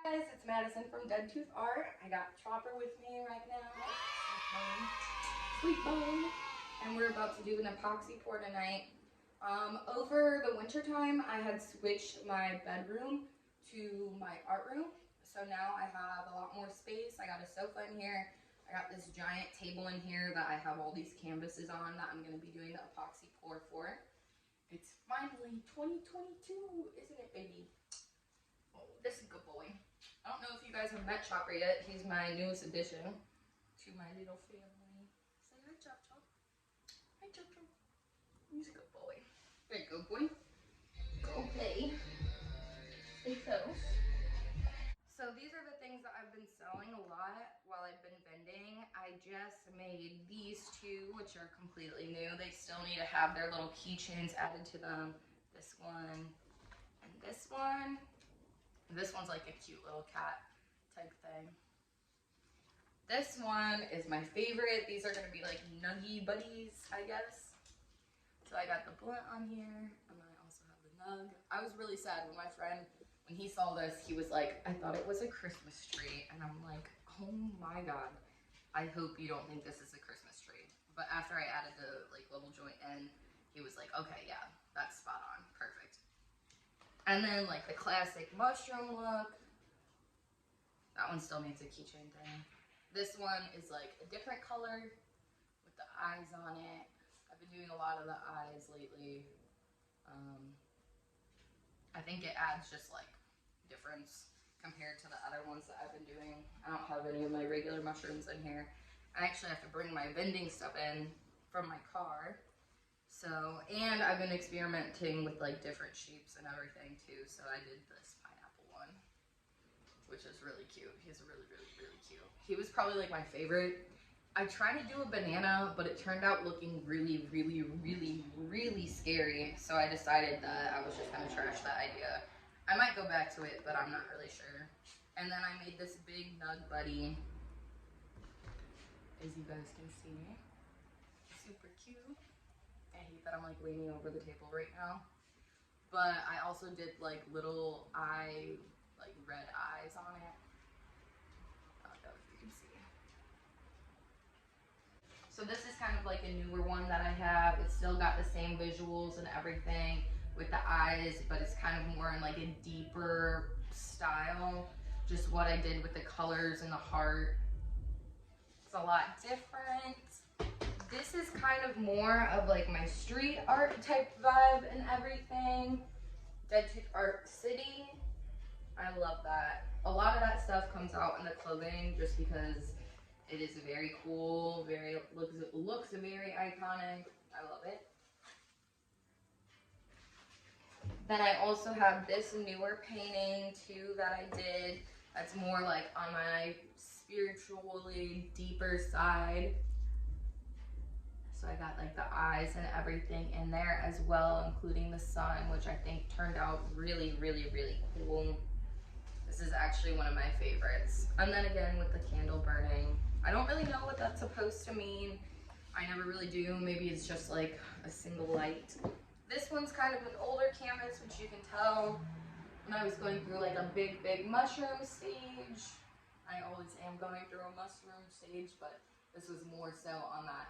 Guys, it's Madison from Dead Tooth Art. I got Chopper with me right now. Sweet bone. And we're about to do an epoxy pour tonight. Over the winter time, I had switched my bedroom to my art room. So now I have a lot more space. I got a sofa in here. I got this giant table in here that I have all these canvases on that I'm going to be doing the epoxy pour for. It's finally 2022, isn't it, baby? Oh, this is a good boy. I don't know if you guys have met Chopper yet. He's my newest addition to my little family. Say hi, Chop Chop. Hi, Chop Chop. He's a good boy. Very good boy. Go play. Stay close. So these are the things that I've been selling a lot while I've been vending. I just made these two, which are completely new. They still need to have their little keychains added to them. This one and this one. This one's like a cute little cat type thing. This one is my favorite. These are gonna be like nuggy buddies, I guess. So I got the blunt on here, and I also have the nug. I was really sad when my friend, when he saw this, he was like, I thought it was a Christmas tree. And I'm like, oh my God, I hope you don't think this is a Christmas tree. But after I added the like little joint in, he was like, okay, yeah, that's spot on, perfect. And then like the classic mushroom look. That one still needs a keychain thing. This one is like a different color with the eyes on it. I've been doing a lot of the eyes lately. I think it adds just like difference compared to the other ones that I've been doing. I don't have any of my regular mushrooms in here. I actually have to bring my vending stuff in from my car. So, and I've been experimenting with like different shapes and everything too. So I did this pineapple one, which is really cute. He's really cute. He was probably like my favorite. I tried to do a banana, but it turned out looking really scary. So I decided that I was just gonna trash that idea. I might go back to it, but I'm not really sure. And then I made this big nug buddy, as you guys can see. Super cute. I hate that I'm like leaning over the table right now. But I also did like little eye, like red eyes on it. I don't know if you can see. So this is kind of like a newer one that I have. It's still got the same visuals and everything with the eyes, but it's kind of more in like a deeper style. Just what I did with the colors and the heart. It's a lot different. This is kind of more of like my street art type vibe and everything. Dead Tooth Art City. I love that. A lot of that stuff comes out in the clothing just because it is very cool, looks very iconic. I love it. Then I also have this newer painting too that I did. That's more like on my spiritually deeper side. So I got like the eyes and everything in there as well, including the sun, which I think turned out really cool. This is actually one of my favorites. And then again with the candle burning. I don't really know what that's supposed to mean. I never really do. Maybe it's just like a single light. This one's kind of an older canvas, which you can tell when I was going through like a big mushroom stage. I always am going through a mushroom stage, but this was more so on that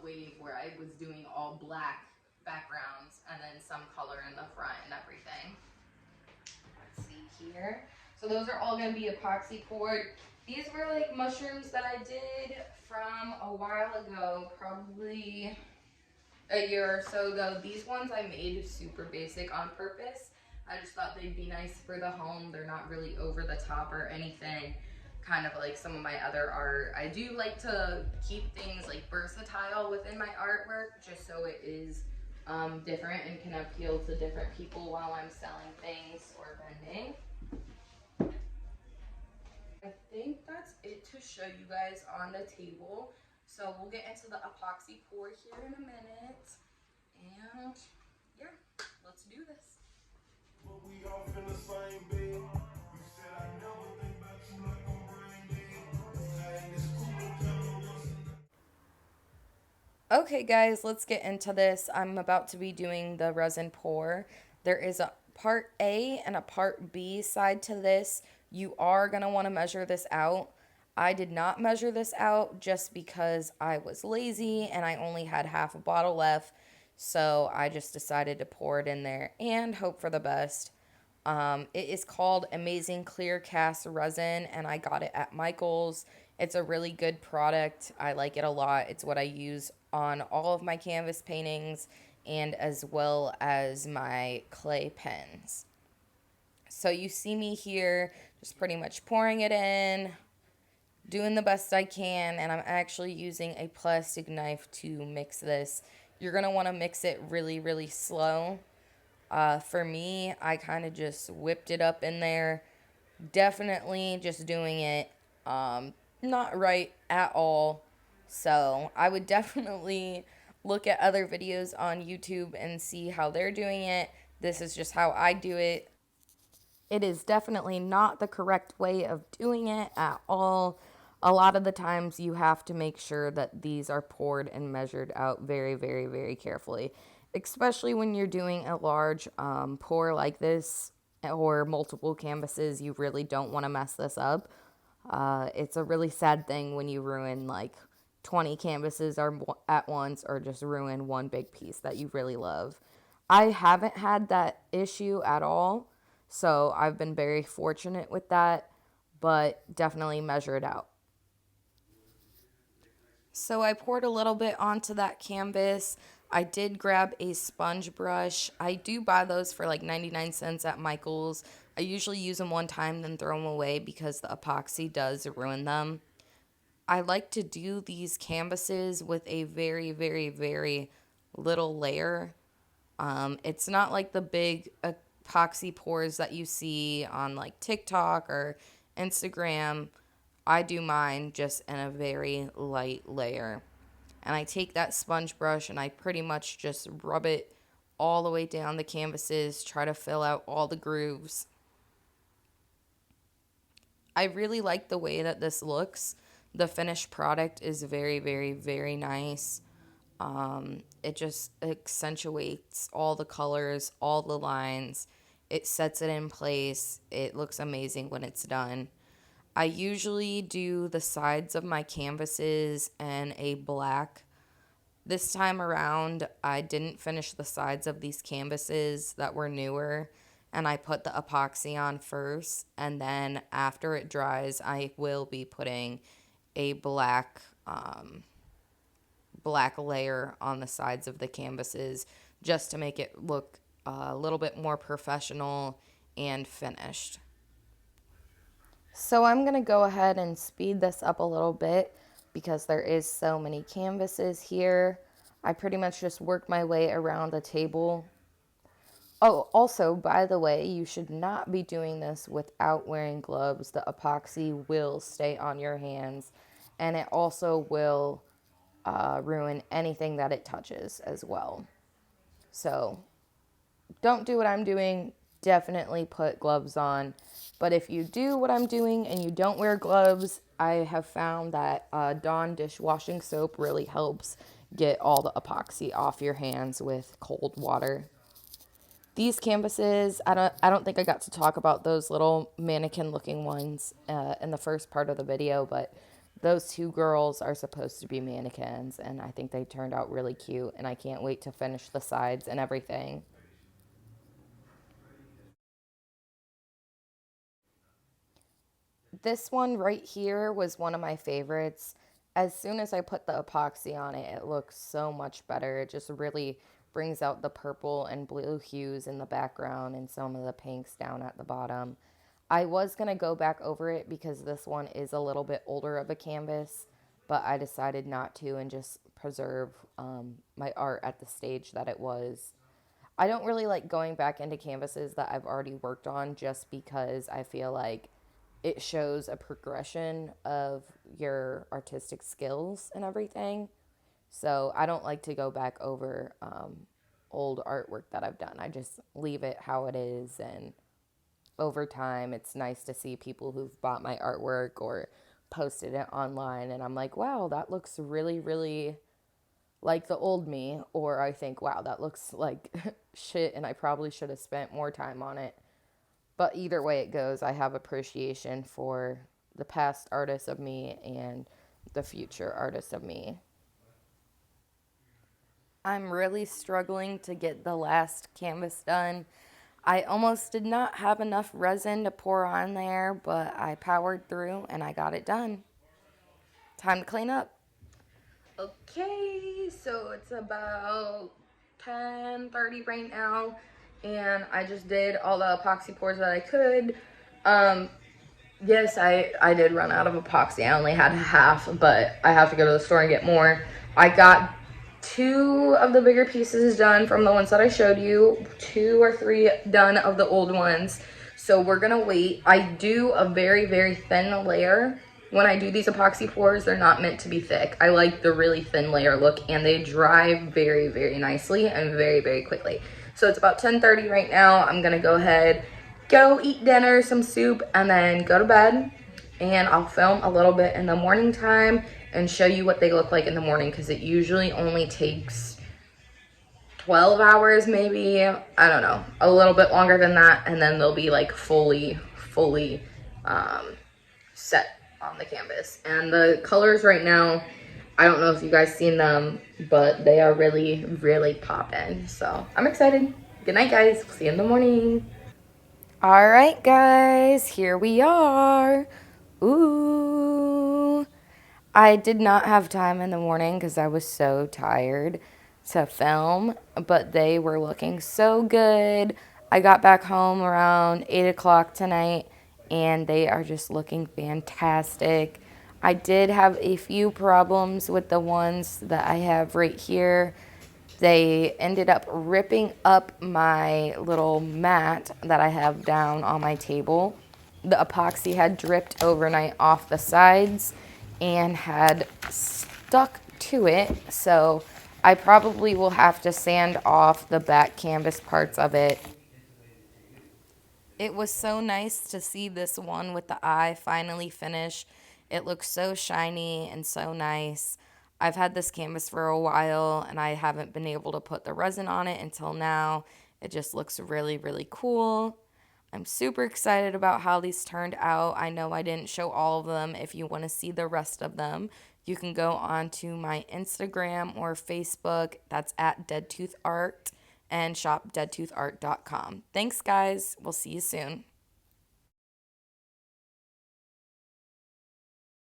wave where I was doing all black backgrounds and then some color in the front and everything. Let's see here. So those are all going to be epoxy poured. These were like mushrooms that I did from a while ago, probably a year or so ago. These ones I made super basic on purpose. I just thought they'd be nice for the home. They're not really over the top or anything. Kind of like some of my other art. I do like to keep things like versatile within my artwork just so it is different and can appeal to different people while I'm selling things or vending. I think that's it to show you guys on the table. So we'll get into the epoxy pour here in a minute. And yeah, let's do this. But we all in the same bed. You said I never think about you like I'm brain dead. It's cool to Okay guys, let's get into this. I'm about to be doing the resin pour. There is a part A and a part B side to this. You are going to want to measure this out. I did not measure this out just because I was lazy and I only had half a bottle left. So I just decided to pour it in there and hope for the best. It is called Amazing Clear Cast Resin, and I got it at Michael's. It's a really good product. I like it a lot. It's what I use on all of my canvas paintings and as well as my clay pens. So you see me here just pretty much pouring it in, doing the best I can, and I'm actually using a plastic knife to mix this. You're going to want to mix it really, really slow. For me, I kind of just whipped it up in there. Definitely just doing it not right at all. So I would definitely look at other videos on YouTube and see how they're doing it. This is just how I do it. It is definitely not the correct way of doing it at all. A lot of the times you have to make sure that these are poured and measured out very, very, very carefully, especially when you're doing a large pour like this or multiple canvases. You really don't want to mess this up. It's a really sad thing when you ruin like 20 canvases at once or just ruin one big piece that you really love. I haven't had that issue at all, so I've been very fortunate with that, but definitely measure it out. So I poured a little bit onto that canvas. I did grab a sponge brush. I do buy those for like 99 cents at Michael's. I usually use them one time, then throw them away because the epoxy does ruin them. I like to do these canvases with a very, very, very little layer. It's not like the big epoxy pours that you see on like TikTok or Instagram. I do mine just in a very light layer. And I take that sponge brush and I pretty much just rub it all the way down the canvases, try to fill out all the grooves. I really like the way that this looks. The finished product is very, very, very nice. It just accentuates all the colors, all the lines. It sets it in place. It looks amazing when it's done. I usually do the sides of my canvases in a black. This time around, I didn't finish the sides of these canvases that were newer, and I put the epoxy on first, and then after it dries, I will be putting a black layer on the sides of the canvases just to make it look a little bit more professional and finished. So I'm going to go ahead and speed this up a little bit because there is so many canvases here. I pretty much just work my way around the table. Oh, also, by the way, you should not be doing this without wearing gloves. The epoxy will stay on your hands, and it also will ruin anything that it touches as well. So don't do what I'm doing. Definitely put gloves on. But if you do what I'm doing and you don't wear gloves, I have found that Dawn dishwashing soap really helps get all the epoxy off your hands with cold water. These canvases, I don't think I got to talk about those little mannequin looking ones in the first part of the video, but those two girls are supposed to be mannequins, and I think they turned out really cute, and I can't wait to finish the sides and everything. This one right here was one of my favorites. As soon as I put the epoxy on it, it looks so much better. It just really brings out the purple and blue hues in the background and some of the pinks down at the bottom. I was going to go back over it because this one is a little bit older of a canvas, but I decided not to and just preserve my art at the stage that it was. I don't really like going back into canvases that I've already worked on just because I feel like it shows a progression of your artistic skills and everything. So I don't like to go back over old artwork that I've done. I just leave it how it is, and over time it's nice to see people who've bought my artwork or posted it online and I'm like, wow, that looks really, really like the old me, or I think, wow, that looks like shit and I probably should have spent more time on it. But either way it goes, I have appreciation for the past artists of me and the future artists of me. I'm really struggling to get the last canvas done. I almost did not have enough resin to pour on there, but I powered through and I got it done. Time to clean up. Okay, so it's about 10:30 right now, and I just did all the epoxy pours that I could. Yes, I did run out of epoxy. I only had half, but I have to go to the store and get more. I got 2 of the bigger pieces done from the ones that I showed you, 2 or 3 done of the old ones. So we're gonna wait. I do a very, very thin layer. When I do these epoxy pours, they're not meant to be thick. I like the really thin layer look, and they dry very, very nicely and very, very quickly. So it's about 10:30 right now. I'm gonna go ahead, go eat dinner, some soup, and then go to bed. And I'll film a little bit in the morning time and show you what they look like in the morning, because it usually only takes 12 hours, maybe, I don't know, a little bit longer than that, and then they'll be like fully set on the canvas. And the colors right now, I don't know if you guys seen them, but they are really, really popping. So I'm excited. Good night, guys. See you in the morning. All right, guys, here we are. Ooh. I did not have time in the morning because I was so tired to film, but they were looking so good. I got back home around 8 o'clock tonight, and they are just looking fantastic. I did have a few problems with the ones that I have right here. They ended up ripping up my little mat that I have down on my table. The epoxy had dripped overnight off the sides and had stuck to it, so I probably will have to sand off the back canvas parts of it. It was so nice to see this one with the eye finally finish. It looks so shiny and so nice. I've had this canvas for a while and I haven't been able to put the resin on it until now. It just looks really, really cool. I'm super excited about how these turned out. I know I didn't show all of them. If you want to see the rest of them, you can go on to my Instagram or Facebook. That's at Dead Tooth Art, and shop deadtoothart.com. Thanks, guys. We'll see you soon.